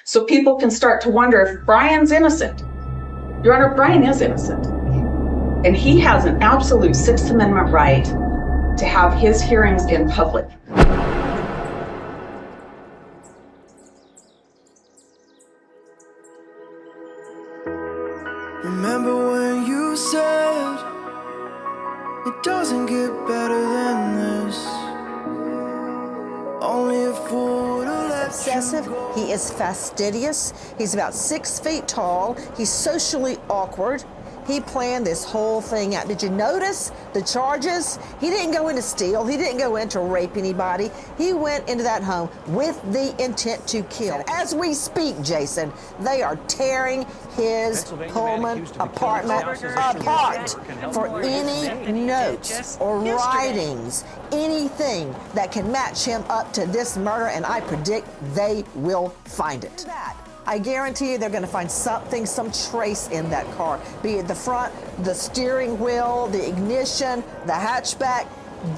So people can start to wonder if Bryan's innocent. Your Honor, Bryan is innocent. And he has an absolute Sixth Amendment right to have his hearings in public. Remember when you said it doesn't get better than this? Only a fool would have let Obsessive, he is fastidious, he's about 6 feet tall, he's socially awkward. He planned this whole thing out. Did you notice the charges? He didn't go in to steal. He didn't go in to rape anybody. He went into that home with the intent to kill. As we speak, Jason, they are tearing his Pullman apartment apart for any notes or writings, anything that can match him up to this murder, and I predict they will find it. I guarantee you they're going to find something, some trace in that car, be it the front, the steering wheel, the ignition, the hatchback.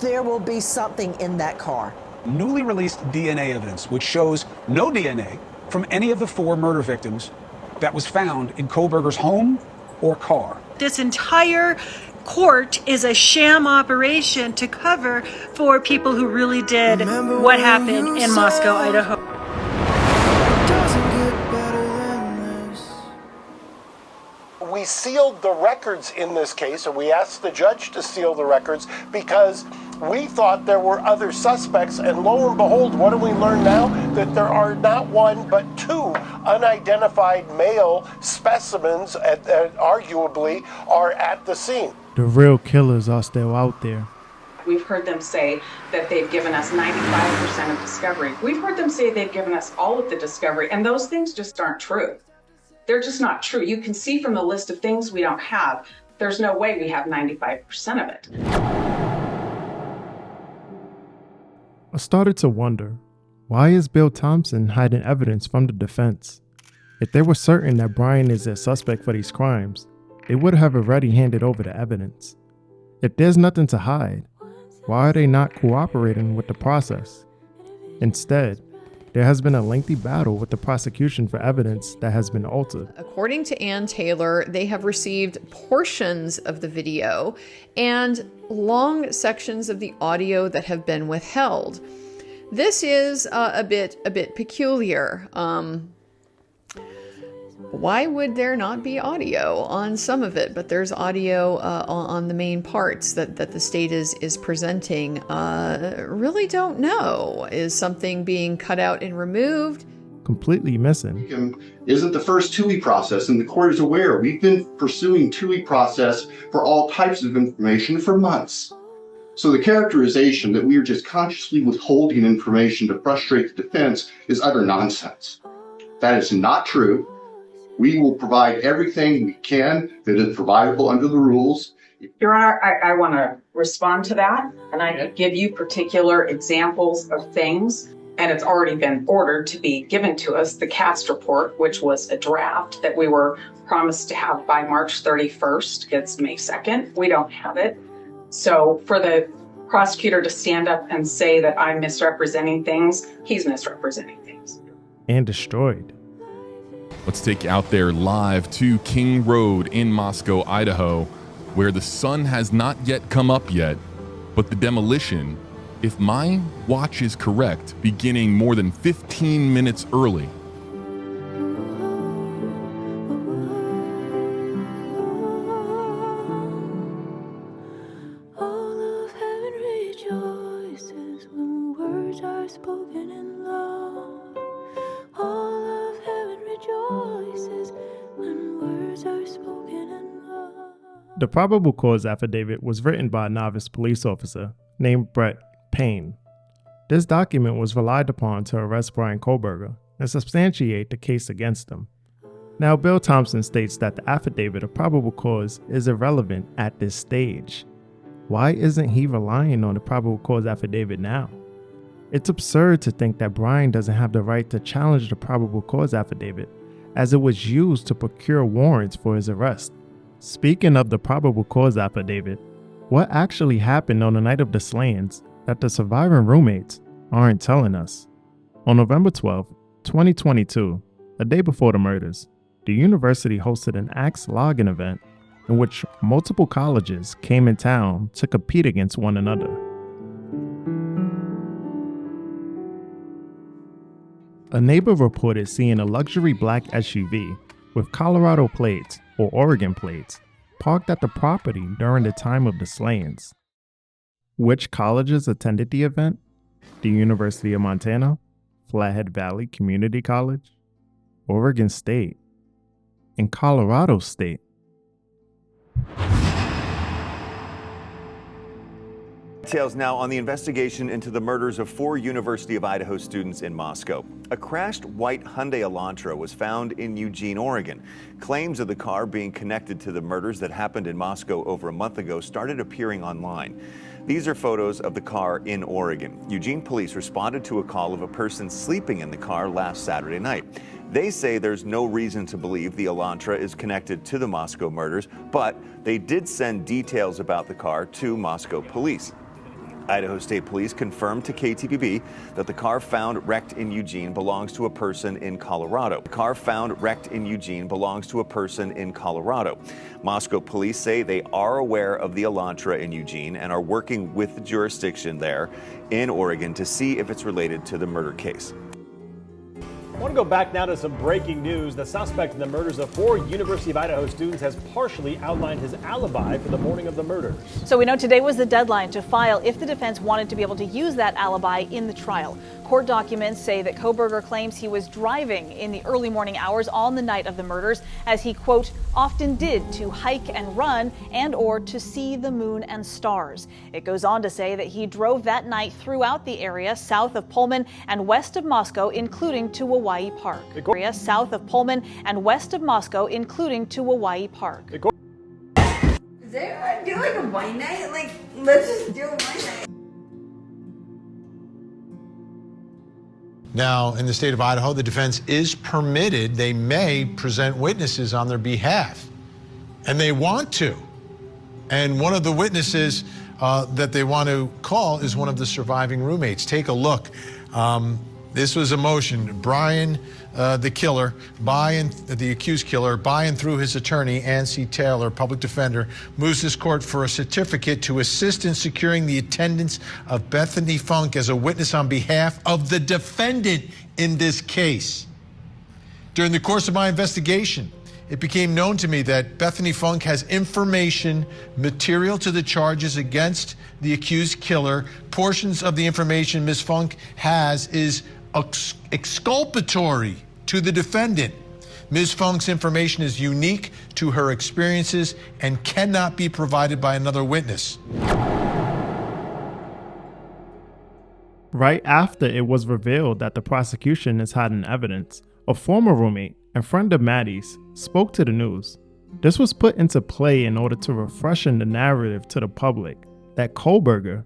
There will be something in that car. Newly released DNA evidence, which shows no DNA from any of the 4 murder victims that was found in Kohberger's home or car. This entire court is a sham operation to cover for people who really did what happened in Moscow, Idaho. We sealed the records in this case, and we asked the judge to seal the records because we thought there were other suspects, and lo and behold, what do we learn now? That there are not 1 but 2 unidentified male specimens that arguably are at the scene. The real killers are still out there. We've heard them say that they've given us 95% of discovery. We've heard them say they've given us all of the discovery, and those things just aren't true. They're just not true. You can see from the list of things we don't have, there's no way we have 95% of it. I started to wonder, why is Bill Thompson hiding evidence from the defense? If they were certain that Bryan is a suspect for these crimes, they would have already handed over the evidence. If there's nothing to hide, why are they not cooperating with the process? Instead, there has been a lengthy battle with the prosecution for evidence that has been altered. According to Ann Taylor, they have received portions of the video and long sections of the audio that have been withheld. This is a bit peculiar. Why would there not be audio on some of it, but there's audio on the main parts that the state is presenting? Really don't know. Is something being cut out and removed? Completely missing. Isn't the first TUI process, and the court is aware. We've been pursuing TUI process for all types of information for months. So the characterization that we are just consciously withholding information to frustrate the defense is utter nonsense. That is not true. We will provide everything we can that is providable under the rules. Your Honor, I want to respond to that, and I can give you particular examples of things, and it's already been ordered to be given to us, the CAST report, which was a draft that we were promised to have by March 31st. It's May 2nd. We don't have it. So for the prosecutor to stand up and say that I'm misrepresenting things, he's misrepresenting things. And destroyed. Let's take you out there live to King Road in Moscow, Idaho, where the sun has not yet come up yet, but the demolition, if my watch is correct, beginning more than 15 minutes early. All of heaven rejoices when words are spoken in love. All of heaven rejoices when words are spoken in love. The probable cause affidavit was written by a novice police officer named Brett Payne. This document was relied upon to arrest Bryan Kohberger and substantiate the case against him. Now, Bill Thompson states that the affidavit of probable cause is irrelevant at this stage. Why isn't he relying on the probable cause affidavit now? It's absurd to think that Bryan doesn't have the right to challenge the probable cause affidavit, as it was used to procure warrants for his arrest. Speaking of the probable cause affidavit, what actually happened on the night of the slayings that the surviving roommates aren't telling us? On November 12, 2022, A day before the murders, the university hosted an axe logging event in which multiple colleges came in town to compete against one another. A neighbor reported seeing a luxury black SUV with Colorado plates or Oregon plates parked at the property during the time of the slayings. Which colleges attended the event? The University of Montana, Flathead Valley Community College, Oregon State, and Colorado State. Details now on the investigation into the murders of 4 University of Idaho students in Moscow. A crashed white Hyundai Elantra was found in Eugene, Oregon. Claims of the car being connected to the murders that happened in Moscow over a month ago started appearing online. These are photos of the car in Oregon. Eugene police responded to a call of a person sleeping in the car last Saturday night. They say there's no reason to believe the Elantra is connected to the Moscow murders, but they did send details about the car to Moscow police. Idaho State Police confirmed to KTPB that the car found wrecked in Eugene belongs to a person in Colorado. The car found wrecked in Eugene belongs to a person in Colorado. Moscow police say they are aware of the Elantra in Eugene and are working with the jurisdiction there in Oregon to see if it's related to the murder case. I want to go back now to some breaking news. The suspect in the murders of 4 University of Idaho students has partially outlined his alibi for the morning of the murders. So we know today was the deadline to file if the defense wanted to be able to use that alibi in the trial. Court documents say that Kohberger claims he was driving in the early morning hours on the night of the murders, as he, quote, often did to hike and run and or to see the moon and stars. It goes on to say that he drove that night throughout the area south of Pullman and west of Moscow, including to Hawaii Park. Area south of Pullman and west of Moscow, including to Hawaii Park. Does everyone do like a wine night? Like, let's just do a wine night. Now, in the state of Idaho, the defense is permitted, they may present witnesses on their behalf, and they want to. And one of the witnesses that they want to call is one of the surviving roommates. Take a look. This was a motion. Bryan, the killer, the accused killer, by and through his attorney, Ann C. Taylor, public defender, moves this court for a certificate to assist in securing the attendance of Bethany Funke as a witness on behalf of the defendant in this case. During the course of my investigation, it became known to me that Bethany Funke has information material to the charges against the accused killer. Portions of the information Ms. Funke has is exculpatory to the defendant. Ms. Funke's information is unique to her experiences and cannot be provided by another witness. Right after it was revealed that the prosecution is hiding evidence, a former roommate and friend of Maddie's spoke to the news. This was put into play in order to refreshen the narrative to the public that Kohberger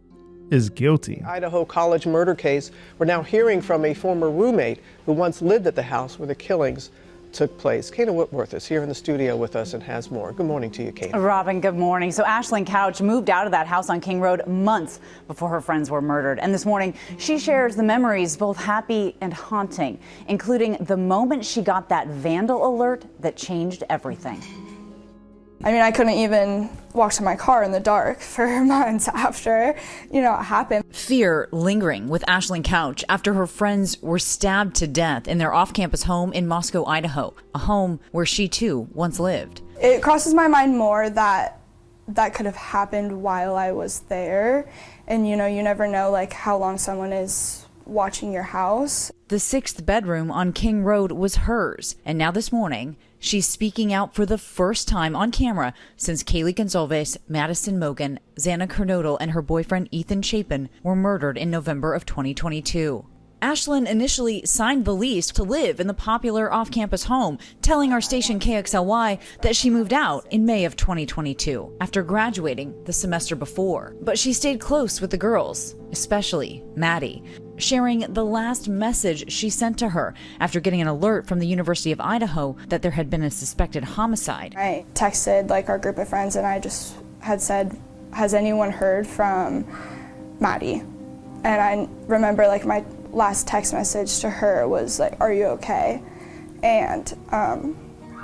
is guilty. Idaho college murder case, we're now hearing from a former roommate who once lived at the house where the killings took place. Kana Whitworth is here in the studio with us and has more. Good morning to you, Kana. Robin, good morning. So Ashlyn Couch moved out of that house on King Road months before her friends were murdered. And this morning, she shares the memories, both happy and haunting, including the moment she got that vandal alert that changed everything. I mean, I couldn't even walk to my car in the dark for months after, it happened. Fear lingering with Ashlyn Couch after her friends were stabbed to death in their off-campus home in Moscow, Idaho, a home where she too once lived. It crosses my mind more that could have happened while I was there. And, you never know, how long someone is watching your house. The 6th bedroom on King Road was hers, and now this morning, she's speaking out for the first time on camera since Kaylee Gonzalez, Madison Mogan, Xana Kernodle, and her boyfriend Ethan Chapin were murdered in November of 2022. Ashlyn initially signed the lease to live in the popular off-campus home, telling our station KXLY that she moved out in May of 2022 after graduating the semester before. But she stayed close with the girls, especially Maddie, sharing the last message she sent to her after getting an alert from the University of Idaho that there had been a suspected homicide. I texted our group of friends and I just had said, has anyone heard from Maddie? And I remember my last text message to her was are you okay? And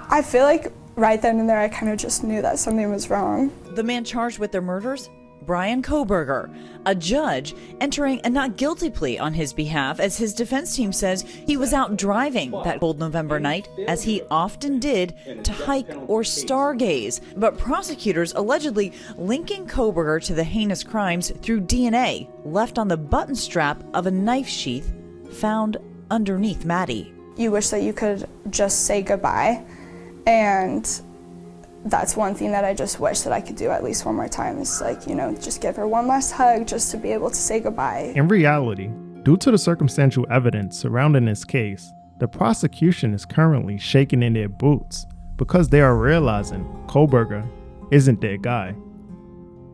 I feel like right then and there I kind of just knew that something was wrong. The man charged with the murders? Bryan Kohberger, a judge entering a not guilty plea on his behalf as his defense team says he was out driving that cold November night, as he often did, to hike or stargaze. But prosecutors allegedly linking Kohberger to the heinous crimes through DNA left on the button strap of a knife sheath found underneath Maddie. You wish that you could just say goodbye, and that's one thing that I just wish that I could do at least one more time, is like, you know, just give her one last hug just to be able to say goodbye. In reality, due to the circumstantial evidence surrounding this case, the prosecution is currently shaking in their boots because they are realizing Kohberger isn't their guy.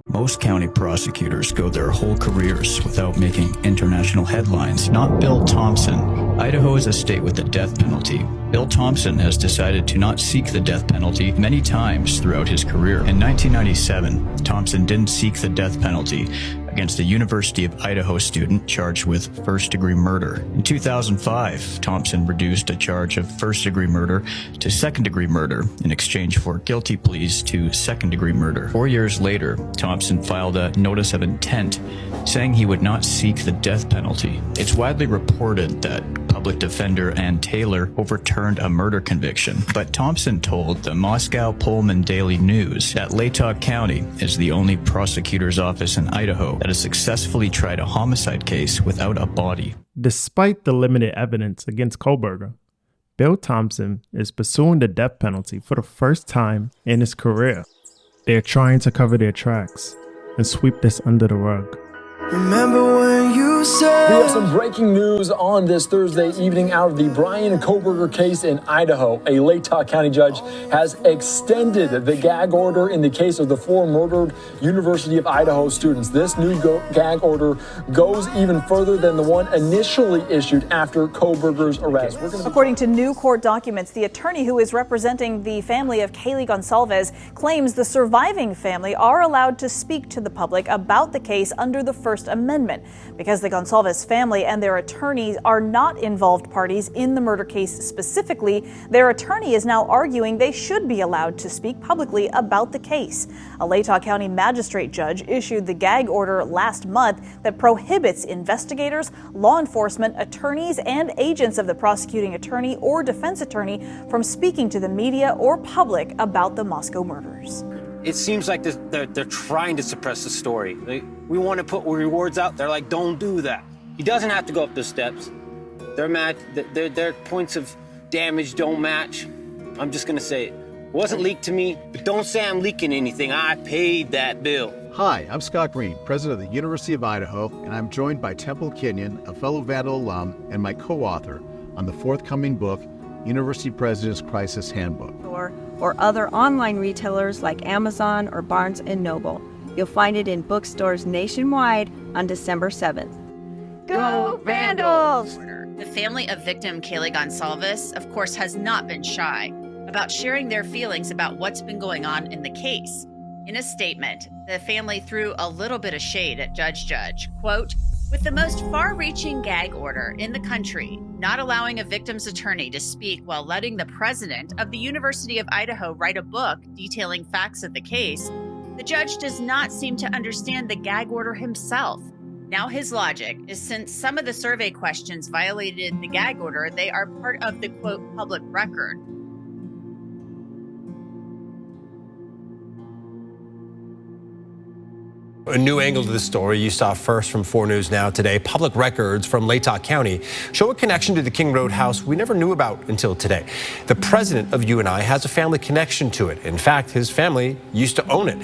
Most county prosecutors go their whole careers without making international headlines. Not Bill Thompson. Idaho is a state with the death penalty. Bill Thompson has decided to not seek the death penalty many times throughout his career. In 1997, Thompson didn't seek the death penalty against a University of Idaho student charged with first-degree murder. In 2005, Thompson reduced a charge of first-degree murder to second-degree murder in exchange for guilty pleas to second-degree murder. 4 years later, Thompson filed a notice of intent saying he would not seek the death penalty. It's widely reported that public defender Ann Taylor overturned a murder conviction, but Thompson told the Moscow Pullman Daily News that Latah County is the only prosecutor's office in Idaho that has successfully tried a homicide case without a body. Despite the limited evidence against Kohberger, Bill Thompson is pursuing the death penalty for the first time in his career. They're trying to cover their tracks and sweep this under the rug. Remember when you said... We have some breaking news on this Thursday evening out of the Bryan Kohberger case in Idaho. A Latah County judge has extended the gag order in the case of the 4 murdered University of Idaho students. This new gag order goes even further than the one initially issued after Kohberger's arrest. According to new court documents, the attorney who is representing the family of Kaylee Goncalves claims the surviving family are allowed to speak to the public about the case under the First Amendment. Because the Goncalves family and their attorneys are not involved parties in the murder case specifically, their attorney is now arguing they should be allowed to speak publicly about the case. A Latah County magistrate judge issued the gag order last month that prohibits investigators, law enforcement, attorneys, and agents of the prosecuting attorney or defense attorney from speaking to the media or public about the Moscow murders. It seems like they're trying to suppress the story. We want to put rewards out. They're like, don't do that. He doesn't have to go up the steps. Their points of damage don't match. I'm just going to say it. It wasn't leaked to me, but don't say I'm leaking anything. I paid that bill. Hi, I'm Scott Green, president of the University of Idaho, and I'm joined by Temple Kenyon, a fellow Vandal alum and my co-author on the forthcoming book, University President's Crisis Handbook. Or other online retailers like Amazon or Barnes & Noble. You'll find it in bookstores nationwide on December 7th. Go Vandals! The family of victim Kaylee Goncalves, of course, has not been shy about sharing their feelings about what's been going on in the case. In a statement, the family threw a little bit of shade at Judge. Quote, with the most far-reaching gag order in the country, not allowing a victim's attorney to speak while letting the president of the University of Idaho write a book detailing facts of the case, the judge does not seem to understand the gag order himself. Now his logic is, since some of the survey questions violated the gag order, they are part of the, quote, public record. A new angle to the story you saw first from 4 News Now today. Public records from Latah County show a connection to the King Road house we never knew about until today. The president of UNI has a family connection to it. In fact, his family used to own it.